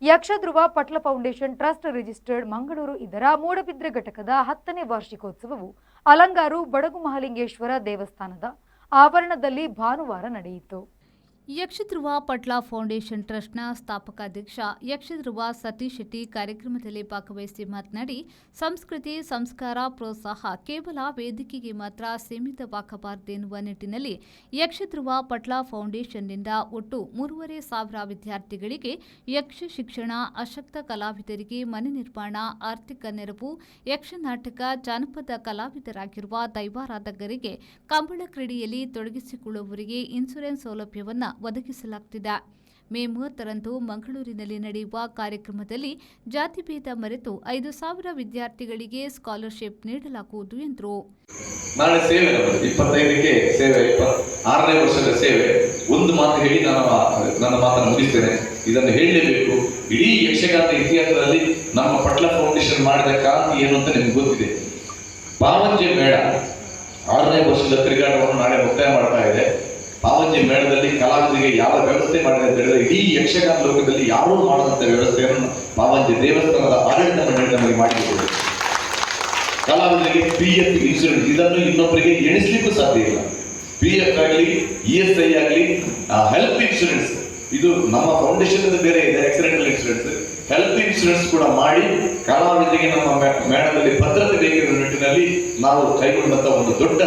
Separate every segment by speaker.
Speaker 1: ಯಕ್ಷಧ್ರುವ ಪಟ್ಲ foundation trust registered Mangaluru ಇದರ ಮೂಡಬಿದ್ರೆ ಘಟಕದ 10ನೇ ವಾರ್ಷಿಕೋತ್ಸವವು ಅಲಂಗಾರು ಬಡಗು ಮಹಾಲಿಂಗೇಶ್ವರ ದೇವಸ್ಥಾನದ ಆವರಣದಲ್ಲಿ ಭಾನುವಾರ ನಡೆಯಿತು.
Speaker 2: ಯಕ್ಷಧ್ರುವ ಪಟ್ಲ ಫೌಂಡೇಶನ್ ಟ್ರಸ್ಟ್ನ ಸ್ಥಾಪಕಾಧ್ಯಕ್ಷ ಯಕ್ಷಧ್ರುವ ಸತೀಶ್ ಶೆಟ್ಟಿ ಕಾರ್ಯಕ್ರಮದಲ್ಲಿ ಭಾಗವಹಿಸಿ ಮಾತನಾಡಿ, ಸಂಸ್ಕೃತಿ ಸಂಸ್ಕಾರ ಪ್ರೋತ್ಸಾಹ ಕೇವಲ ವೇದಿಕೆಗೆ ಮಾತ್ರ ಸೀಮಿತವಾಗಬಾರದೆನ್ನುವ ನಿಟ್ಟಿನಲ್ಲಿ ಯಕ್ಷಧ್ರುವ ಪಟ್ಲ ಫೌಂಡೇಶನ್ನಿಂದ ಒಟ್ಟು 3,500 ವಿದ್ಯಾರ್ಥಿಗಳಿಗೆ ಯಕ್ಷ ಶಿಕ್ಷಣ, ಅಶಕ್ತ ಕಲಾವಿದರಿಗೆ ಮನೆ ನಿರ್ಮಾಣ, ಆರ್ಥಿಕ ನೆರವು, ಯಕ್ಷನಾಟಕ, ಜಾನಪದ ಕಲಾವಿದರಾಗಿರುವ ದೈವಾರಾಧಕರಿಗೆ ಕಂಬಳ ಕ್ರೀಡೆಯಲ್ಲಿ ತೊಡಗಿಸಿಕೊಳ್ಳುವವರಿಗೆ ಇನ್ಶೂರೆನ್ಸ್ ಸೌಲಭ್ಯವನ್ನು ಒದಗಿಸಲಾಗುತ್ತಿದೆ. ಮೇ 30ರಂದು ಮಂಗಳೂರಿನಲ್ಲಿ ನಡೆಯುವ ಕಾರ್ಯಕ್ರಮದಲ್ಲಿ ಜಾತಿಭೇದ ಮರೆತು 5,000 ವಿದ್ಯಾರ್ಥಿಗಳಿಗೆ ಸ್ಕಾಲರ್ಶಿಪ್ ನೀಡಲಾಗುವುದು ಎಂದರು.
Speaker 3: ನಾಳೆ ಸೇವೆ 25ಕ್ಕೆ ಸೇವೆ, 6ನೇ ವರ್ಷದ ಸೇವೆ. ಒಂದು ಮಾತು ಹೇಳಿ ನನ್ನ ಮಾತನ್ನು ಮುಗಿಸ್ತೇನೆ. ಇದನ್ನು ಹೇಳಲೇಬೇಕು. ಇಡೀ ಯಕ್ಷಗಾನ ಇತಿಹಾಸದಲ್ಲಿ ನಮ್ಮ ಪಟ್ಲ ಫೌಂಡೇಶನ್ ಮಾಡಿದ ಕ್ರಾಂತಿ ಏನು ಅಂತ ನಿಮ್ಗೆ ಗೊತ್ತಿದೆ. ಪಾವಂಜೆ ಮೇಳ 6ನೇ ವರ್ಷದ ತಿರುಗಾಟವನ್ನು ನಾಳೆ ಮುಕ್ತಾಯ ಮಾಡ್ತಾ ಇದೆ. ಪಾವಂಜಿ ಮೇಳದಲ್ಲಿ ಕಲಾವಿದರಿಗೆ ಯಾವ ವ್ಯವಸ್ಥೆ ಮಾಡಿದೆ ಅಂತ ಹೇಳಿದ್ರೆ, ಇಡೀ ಯಕ್ಷಗಾನ ಲೋಕದಲ್ಲಿ ಯಾರೂ ಮಾಡದಂತ ವ್ಯವಸ್ಥೆಯನ್ನು ಪಾವಂಜಿ ದೇವಸ್ಥಾನದ ಆಡಳಿತ ಮಂಡಳಿ ನಮಗೆ ಮಾಡಿಕೊಟ್ಟಿದೆ. ಕಲಾವಿದರಿಗೆ PF ಇನ್ಶೂರೆನ್ಸ್, ಇದನ್ನು ಇನ್ನೊಬ್ಬರಿಗೆ ಎಣಿಸ್ಲಿಕ್ಕೂ ಸಾಧ್ಯ ಇಲ್ಲ. PF ಆಗಲಿ, ESI ಆಗಲಿ, ಹೆಲ್ತ್ ಇನ್ಶೂರೆನ್ಸ್, ಇದು ನಮ್ಮ ಫೌಂಡೇಶನ್ ಬೇರೆ ಇದೆ, ಆಕ್ಸಿಡೆಂಟಲ್ ಇನ್ಶೂರೆನ್ಸ್, ಹೆಲ್ತ್ ಇನ್ಶೂರೆನ್ಸ್ ಕೂಡ ಮಾಡಿ ಕಲಾವಿದರಿಗೆ ನಮ್ಮ ಮೇಳದಲ್ಲಿ ಭದ್ರತೆ ಬೇಕಿರುವ ನಿಟ್ಟಿನಲ್ಲಿ ನಾವು ಕೈಗೊಂಡಂತ ಒಂದು ದೊಡ್ಡ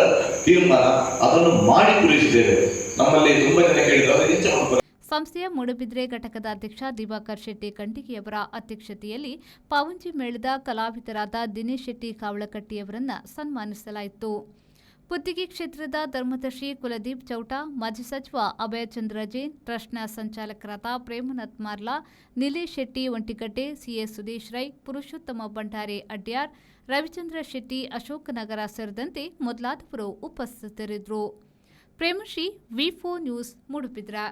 Speaker 3: ತೀರ್ಮಾನ, ಅದನ್ನು ಮಾಡಿ ಪೂರೈಸಿದ್ದೇವೆ. ನಮ್ಮಲ್ಲಿ ತುಂಬಾ ಜನ ಕೇಳಿದ್ರು.
Speaker 2: ಸಂಸ್ಥೆಯ ಮೂಡಬಿದ್ರೆ ಘಟಕದ ಅಧ್ಯಕ್ಷ ದಿವಾಕರ್ ಶೆಟ್ಟಿ ಕಂಡಿಗೆಯವರ ಅಧ್ಯಕ್ಷತೆಯಲ್ಲಿ ಪಾವಂಜಿ ಮೇಳದ ಕಲಾವಿದರಾದ ದಿನೇಶ್ ಶೆಟ್ಟಿ ಕಾವಳಕಟ್ಟಿಯವರನ್ನು ಸನ್ಮಾನಿಸಲಾಯಿತು. ಪುತ್ತಿಗೆ ಕ್ಷೇತ್ರದ ಧರ್ಮದರ್ಶಿ ಕುಲದೀಪ್ ಚೌಟ, ಮಾಜಿ ಸಚಿವ ಅಭಯಚಂದ್ರ ಜೈನ್, ಟ್ರಸ್ಟ್ನ ಸಂಚಾಲಕರಾದ ಪ್ರೇಮನಾಥ್ ಮಾರ್ಲಾ, ನಿಲೇಶ್ ಶೆಟ್ಟಿ ಒಂಟಿಗಟ್ಟೆ, CA ಸುದೇಶ್ ರೈ, ಪುರುಷೋತ್ತಮ ಭಂಡಾರಿ ಅಡ್ಯಾರ್, ರವಿಚಂದ್ರ ಶೆಟ್ಟಿ, ಅಶೋಕನಗರ ಸೇರಿದಂತೆ ಮೊದಲಾದವರು ಉಪಸ್ಥಿತರಿದ್ದರು. Premashree, V4 news, Moodbidri.